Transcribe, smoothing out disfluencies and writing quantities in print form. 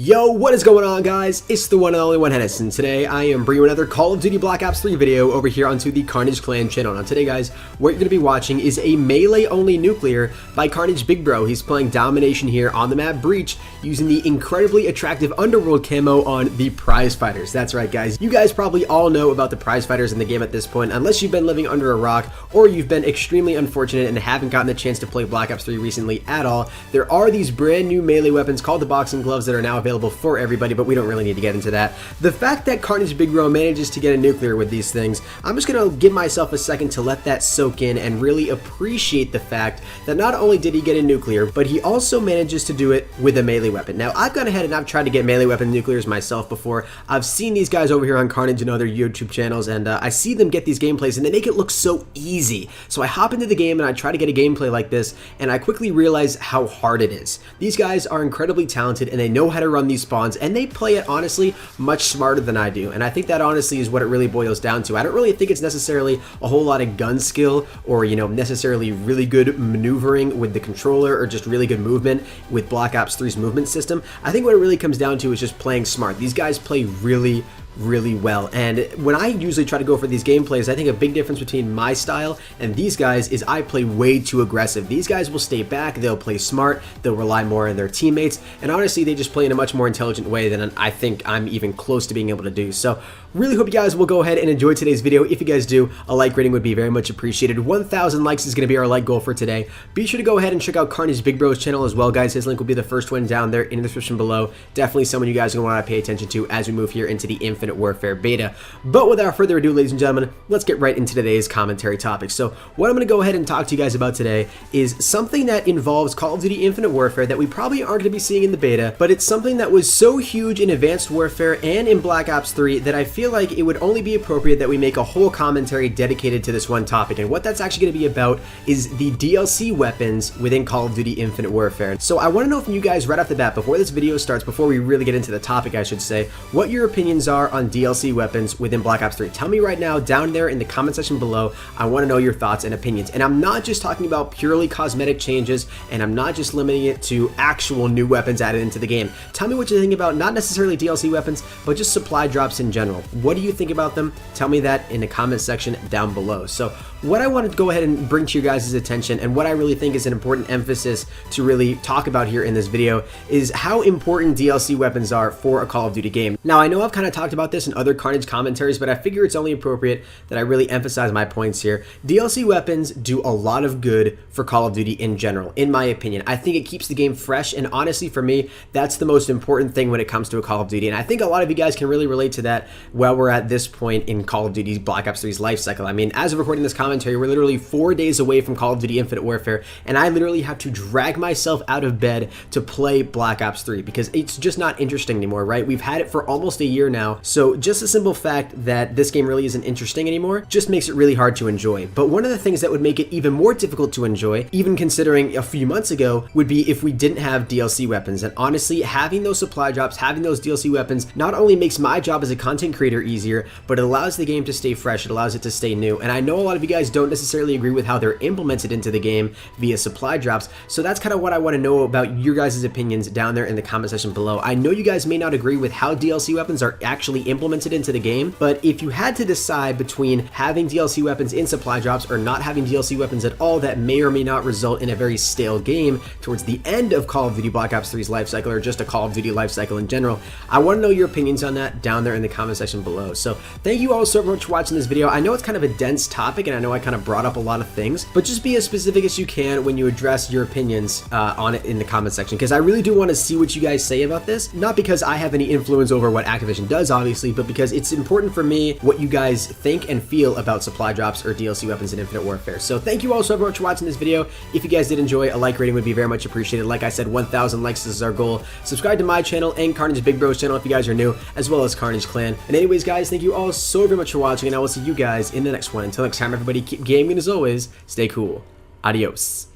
Yo, what is going on, guys? It's the one and only one Hennis, and today I am bringing another Call of Duty Black Ops 3 video over here onto the KARNAGE clan channel. Now today, guys, what you're going to be watching is a melee-only nuclear by KARNAGE Big Bro. He's playing Domination here on the map Breach using the incredibly attractive Underworld camo on the Prizefighters. That's right, guys. You guys probably all know about the Prizefighters in the game at this point, unless you've been living under a rock or you've been extremely unfortunate and haven't gotten the chance to play Black Ops 3 recently at all. There are these brand new melee weapons called the boxing gloves that are now available for everybody, but we don't really need to get into that. The fact that KARNAGE Big Bro manages to get a nuclear with these things, I'm just going to give myself a second to let that soak in and really appreciate the fact that not only did he get a nuclear, but he also manages to do it with a melee weapon. Now, I've gone ahead and I've tried to get melee weapon nuclears myself before. I've seen these guys over here on KARNAGE and other YouTube channels, and I see them get these gameplays and they make it look so easy. So I hop into the game and I try to get a gameplay like this, and I quickly realize how hard it is. These guys are incredibly talented and they know how to run these spawns, and they play it honestly much smarter than I do, and I think that honestly is what it really boils down to. I don't really think it's necessarily a whole lot of gun skill or, you know, necessarily really good maneuvering with the controller or just really good movement with Black Ops 3's movement system. I think what it really comes down to is just playing smart. These guys play really well, and when I usually try to go for these gameplays, I think a big difference between my style and these guys is I play way too aggressive. These guys will stay back, they'll play smart, they'll rely more on their teammates, and honestly they just play in a much more intelligent way than I think I'm even close to being able to do. So really hope you guys will go ahead and enjoy today's video. If you guys do, a like rating would be very much appreciated. 1,000 likes is going to be our like goal for today. Be sure to go ahead and check out KARNAGE Big Bro's channel as well, guys. His link will be the first one down there in the description below. Definitely someone you guys are going to want to pay attention to as we move here into the Infinite Warfare beta. But without further ado, ladies and gentlemen, let's get right into today's commentary topic. So what I'm going to go ahead and talk to you guys about today is something that involves Call of Duty Infinite Warfare that we probably aren't going to be seeing in the beta, but it's something that was so huge in Advanced Warfare and in Black Ops 3 that I feel like it would only be appropriate that we make a whole commentary dedicated to this one topic. And what that's actually going to be about is the DLC weapons within Call of Duty Infinite Warfare. So I want to know from you guys right off the bat, before this video starts, before we really get into the topic, I should say, what your opinions are on DLC weapons within Black Ops 3. Tell me right now down there in the comment section below. I want to know your thoughts and opinions. And I'm not just talking about purely cosmetic changes, and I'm not just limiting it to actual new weapons added into the game. Tell me what you think about not necessarily DLC weapons, but just supply drops in general. What do you think about them? Tell me that in the comment section down below. So what I want to go ahead and bring to your guys' attention, and what I really think is an important emphasis to really talk about here in this video, is how important DLC weapons are for a Call of Duty game. Now, I know I've kind of talked about this in other KARNAGE commentaries, but I figure it's only appropriate that I really emphasize my points here. DLC weapons do a lot of good for Call of Duty in general, in my opinion. I think it keeps the game fresh, and honestly, for me, that's the most important thing when it comes to a Call of Duty, and I think a lot of you guys can really relate to that while we're at this point in Call of Duty's Black Ops 3's life cycle. I mean, as of recording this commentary, we're literally 4 days away from Call of Duty Infinite Warfare, and I literally have to drag myself out of bed to play Black Ops 3 because it's just not interesting anymore, right? We've had it for almost a year now, so just the simple fact that this game really isn't interesting anymore just makes it really hard to enjoy. But one of the things that would make it even more difficult to enjoy, even considering a few months ago, would be if we didn't have DLC weapons. And honestly, having those supply drops, having those DLC weapons, not only makes my job as a content creator easier, but it allows the game to stay fresh, it allows it to stay new. And I know a lot of you guys don't necessarily agree with how they're implemented into the game via supply drops, so that's kind of what I want to know about your guys' opinions down there in the comment section below. I know you guys may not agree with how DLC weapons are actually implemented into the game, but if you had to decide between having DLC weapons in supply drops or not having DLC weapons at all, that may or may not result in a very stale game towards the end of Call of Duty Black Ops 3's life cycle, or just a Call of Duty life cycle in general. I want to know your opinions on that down there in the comment section below. So thank you all so much for watching this video. I know it's kind of a dense topic, and I know I kind of brought up a lot of things, but just be as specific as you can when you address your opinions on it in the comment section, because I really do want to see what you guys say about this, not because I have any influence over what Activision does, obviously, but because it's important for me what you guys think and feel about supply drops or DLC weapons in Infinite Warfare. So thank you all so much for watching this video. If you guys did enjoy, a like rating would be very much appreciated. Like I said, 1,000 likes is our goal. Subscribe to my channel and KARNAGE Big Bro's channel if you guys are new, as well as KARNAGE Clan. And anyways, guys, thank you all so very much for watching, and I will see you guys in the next one. Until next time, everybody, keep gaming, as always, stay cool. Adios.